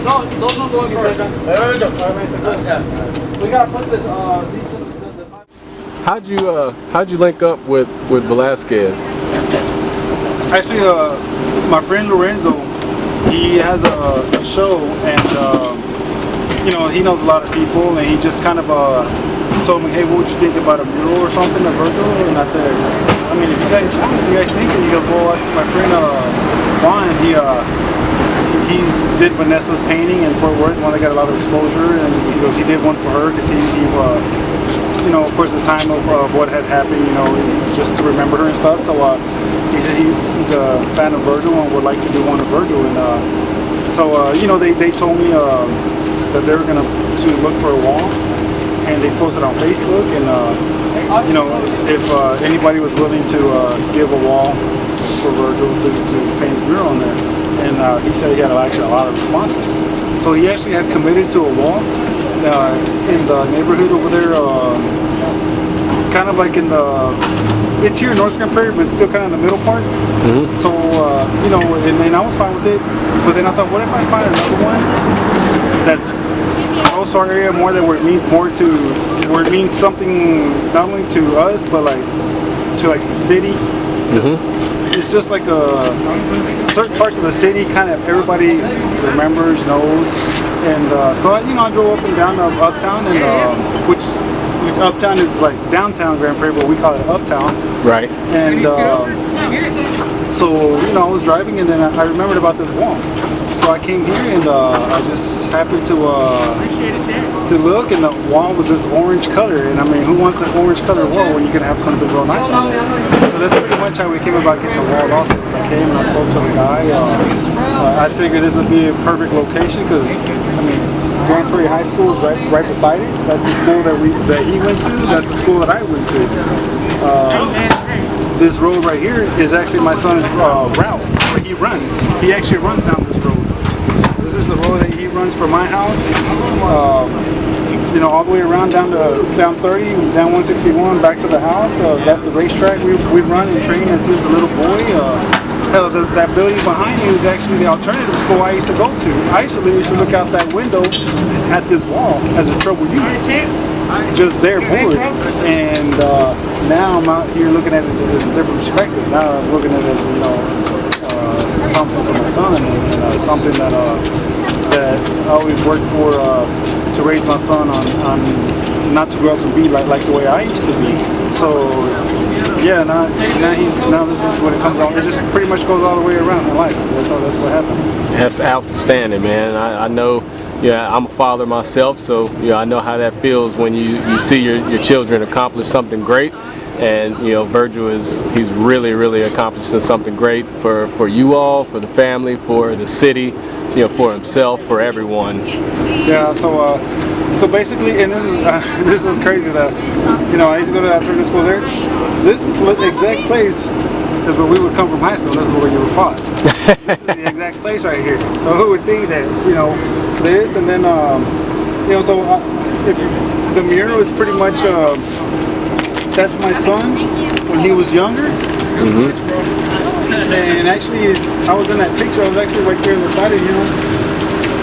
No, those ones going first. We gotta put this. How'd you link up with Velasquez? Actually, my friend Lorenzo, he has a show, and you know, he knows a lot of people, and he just kind of told me, hey, what would you think about a mural or something, a Vergil? And I said, I mean, if you guys think it, he goes, well, my friend Juan, he did Vanessa's painting in Fort Worth, one that got a lot of exposure, and he goes, he did one for her because he you know, of course, the time of what had happened, you know, just to remember her and stuff. So he said he's a fan of Vergil and would like to do one of Vergil. And so you know, they told me that they were gonna look for a wall, and they posted on Facebook. And you know, if anybody was willing to give a wall for Vergil to paint his mural on there, and he said he had actually a lot of responses. So he actually had committed to a wall in the neighborhood over there, kind of like in it's here in North Grand Prairie, but it's still kind of in the middle part. So, you know, and I was fine with it, but then I thought, what if I find another one that's close to our area more, that where it means more to, where it means something not only to us, but like to like the city. It's just like certain parts of the city kind of everybody remembers, knows. And so, you know, I drove up and down Uptown, and which Uptown is like downtown Grand Prairie, but we call it Uptown. Right. And so, you know, I was driving, and then I remembered about this wall. So I came here, and I just happened to look, and the wall was this orange color. And I mean, who wants an orange color wall when you can have something real nice on it? So that's pretty much how we came about getting the wall also. Because I came and I spoke to the guy. I figured this would be a perfect location because, I mean, Grand Prairie High School is right beside it. That's the school that he went to. That's the school that I went to. This road right here is actually my son's route where he runs. He actually runs down this road. This is the road that he runs from my house. You know, all the way around down 30, down 161, back to the house. That's the racetrack we run and train as he was a little boy. Hell, that building behind you is actually the alternative school I used to go to. I used to literally look out that window at this wall as a trouble youth. Just there, bored. And now I'm out here looking at it in a different perspective. Now I'm looking at it as, you know, something for my son, and something that I always worked for to raise my son on not to grow up and be like the way I used to be. So yeah, now this is what it comes on. It just pretty much goes all the way around in life. That's what happened. That's outstanding, man. I know. Yeah, I'm a father myself, so yeah, I know how that feels when you see your children accomplish something great. And you know, Vergil he's really accomplishing something great for you all, for the family, for the city, you know, for himself, for everyone. Yeah. So basically, and this is crazy that, you know, I used to go to that certain school there. This exact place is where we would come from high school. This is where you were fought. This is the exact place right here. So who would think that, you know, this, and then you know, so the mural is pretty much that's my son when he was younger. And actually, I was in that picture. I was actually right there on the side of him.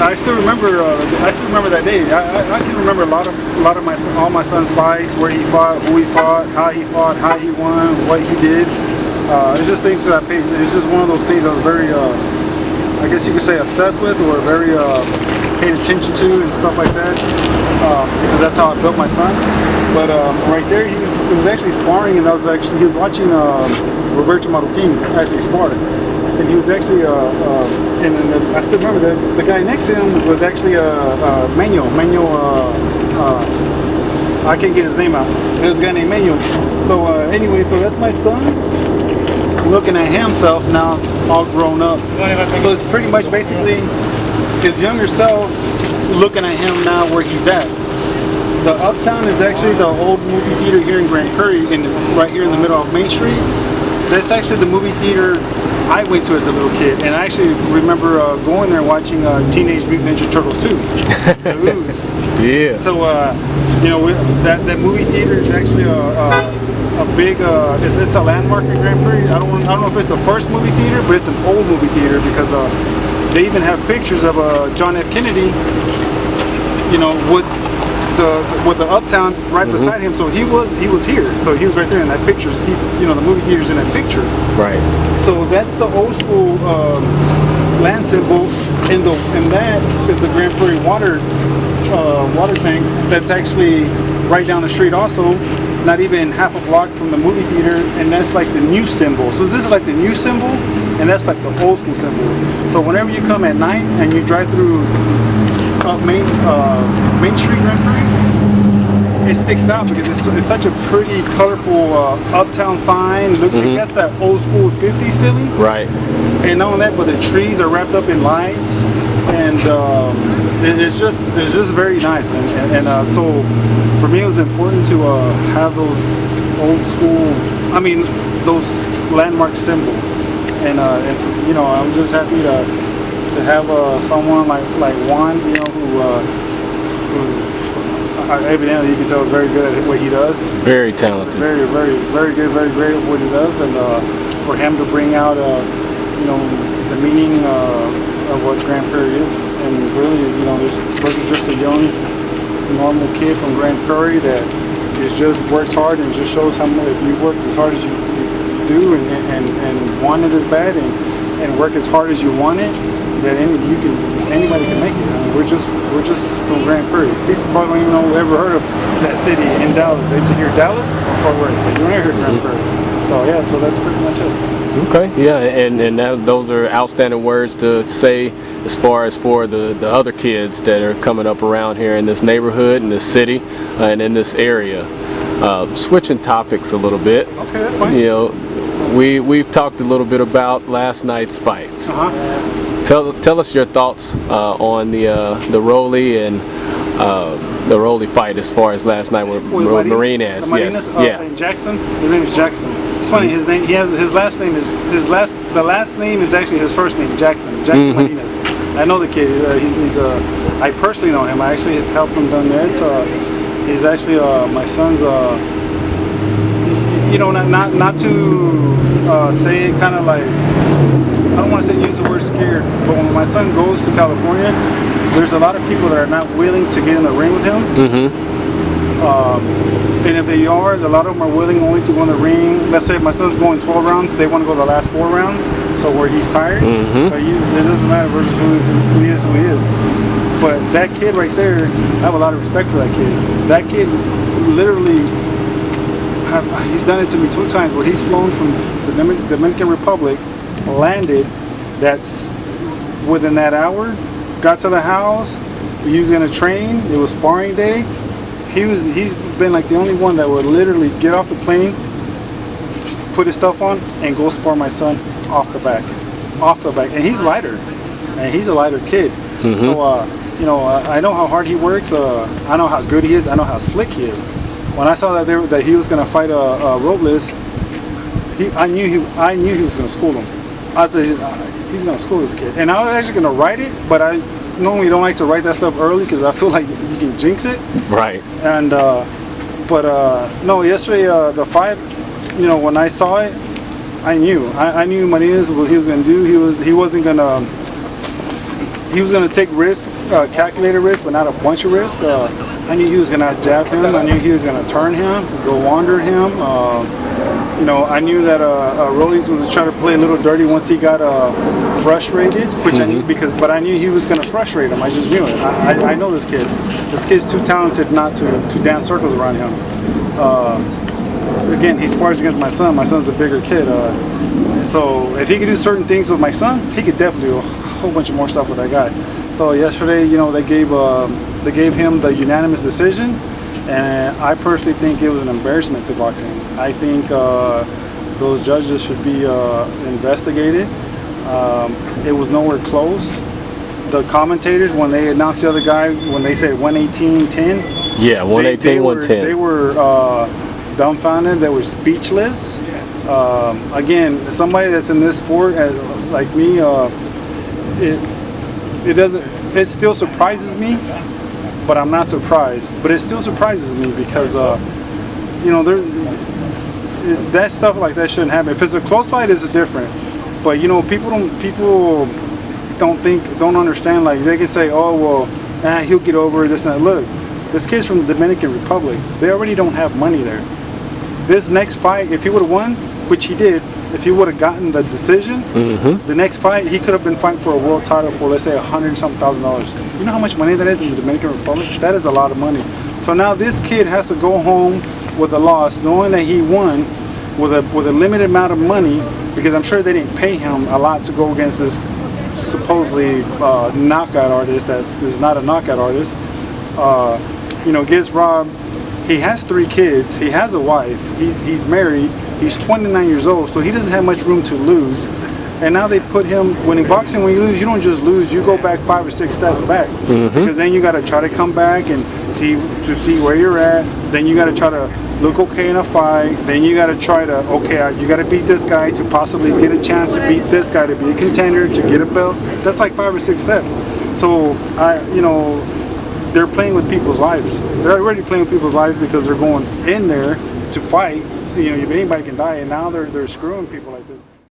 I still remember that day. I can remember all my son's fights, where he fought, who he fought, how he won, what he did. It's just things that I paid. It's just one of those things I was very, I guess you could say, obsessed with, or very paid attention to and stuff like that, because that's how I built my son. But right there, he was actually sparring, and he was watching Roberto Marroquin actually spar. And he was actually, and I still remember that the guy next to him was actually Manuel. I can't get his name out. There's a guy named Manuel. So anyway, so that's my son looking at himself now, all grown up. So it's pretty much basically his younger self looking at him now where he's at. The Uptown is actually the old movie theater here in Grand Prairie, right here in the middle of Main Street. That's actually the movie theater I went to as a little kid, and I actually remember going there and watching Teenage Mutant Ninja Turtles 2. The Ooze. Yeah. So you know, that movie theater is actually a big it's a landmark in Grand Prairie. I don't know if it's the first movie theater, but it's an old movie theater because they even have pictures of John F. Kennedy, you know, with the Uptown right beside him. So he was here. So he was right there in that picture. You know, the movie theater's in that picture. Right. So that's the old school land symbol, and that is the Grand Prairie water tank. That's actually right down the street also, not even half a block from the movie theater, and that's like the new symbol. So this is like the new symbol, and that's like the old school symbol. So whenever you come at night and you drive through up Main Street, Grand Prairie, it sticks out because it's such a pretty, colorful uptown sign. Look, it gets that old school 50s feeling. Right. And not only that, but the trees are wrapped up in lights, and it's just very nice. And so for me, it was important to have those old school, those landmark symbols. And you know, I'm just happy to have someone like Juan, you know, who's evidently you can tell is very good at what he does. Very talented. Very, very, very good, very great at what he does, and for him to bring out, you know, the meaning of what Grand Prairie is, and really, you know, this is just a young, normal kid from Grand Prairie that is just works hard and just shows how much if you work as hard as you do and want it as bad and work as hard as you want it, that anybody can make it. I mean, we're just from Grand Prairie. People probably don't even know ever heard of that city in Dallas. They just hear Dallas or Fort Worth, but you never heard Grand Prairie. So yeah, so that's pretty much it. Okay, yeah, and those are outstanding words to say as far as for the other kids that are coming up around here in this neighborhood, in this city, and in this area. Switching topics a little bit. Okay, that's fine. You know, we've talked a little bit about last night's fights. Tell us your thoughts on the Rolly and the Rolly fight as far as last night with Marinez. Yes. And Jackson. His name is Jackson. It's funny. His name. He has his last name is the last name is actually his first name, Jackson. Jackson Marinez. I know the kid. He's I personally know him. I actually have helped him done that. He's actually my son's. You know, not to say it kind of like. I don't want to say use the word scared, but when my son goes to California, there's a lot of people that are not willing to get in the ring with him. And if they are, a lot of them are willing only to go in the ring. Let's say if my son's going 12 rounds, they want to go the last 4 rounds, so where he's tired. But it doesn't matter versus who he is. But that kid right there, I have a lot of respect for that kid. That kid literally, he's done it to me 2 times where he's flown from the Dominican Republic, landed, that's within that hour, got to the house, he was gonna train, it was sparring day. He's been like the only one that would literally get off the plane, put his stuff on, and go spar my son off the back. And he's lighter, and he's a lighter kid. So you know, I know how hard he works, I know how good he is, I know how slick he is. When I saw that he was gonna fight Robles, I knew he was gonna school him. I said, he's gonna school this kid, and I was actually gonna write it, but I normally don't like to write that stuff early because I feel like you can jinx it. Right. And no, yesterday the fight, you know, when I saw it, I knew Marinez what he was gonna do. He was gonna take risk, calculated risk, but not a bunch of risk. I knew he was gonna jab him. I knew he was gonna turn him, go under him. You know, I knew that Rollies was trying to play a little dirty once he got frustrated, which I knew but I knew he was going to frustrate him. I just knew it. I know this kid. This kid's too talented not to dance circles around him. Again, he spars against my son. My son's a bigger kid. So if he could do certain things with my son, he could definitely do a whole bunch of more stuff with that guy. So yesterday, you know, they gave him the unanimous decision. And I personally think it was an embarrassment to boxing. I think those judges should be investigated. It was nowhere close. The commentators, when they announced the other guy, when they said 118-10. Yeah, 118-110. They were dumbfounded. They were speechless. Again, somebody that's in this sport, like me, it doesn't. It still surprises me, but I'm not surprised. But it still surprises me because you know, that stuff like that shouldn't happen. If it's a close fight, it's different. But you know, people don't understand. Like they can say, oh well, he'll get over this and that. Look, this kid's from the Dominican Republic. They already don't have money there. This next fight, if he would have won, which he did, if he would have gotten the decision, the next fight he could have been fighting for a world title for, let's say, $100,000. You know how much money that is in the Dominican Republic? That is a lot of money. So now this kid has to go home with a loss, knowing that he won with a limited amount of money, because I'm sure they didn't pay him a lot to go against this supposedly knockout artist that is not a knockout artist. You know, gets robbed. He has 3 kids. He has a wife. He's married. He's 29 years old, so he doesn't have much room to lose. And now they put him, when in boxing, when you lose, you don't just lose, you go back 5 or 6 steps back. Because then you got to try to come back and see where you're at. Then you got to try to look okay in a fight. Then you got to try to, okay, you got to beat this guy to possibly get a chance to beat this guy, to be a contender, to get a belt. That's like 5 or 6 steps. So, you know, they're playing with people's lives. They're already playing with people's lives because they're going in there to fight. You know, anybody can die, and now they're screwing people like this.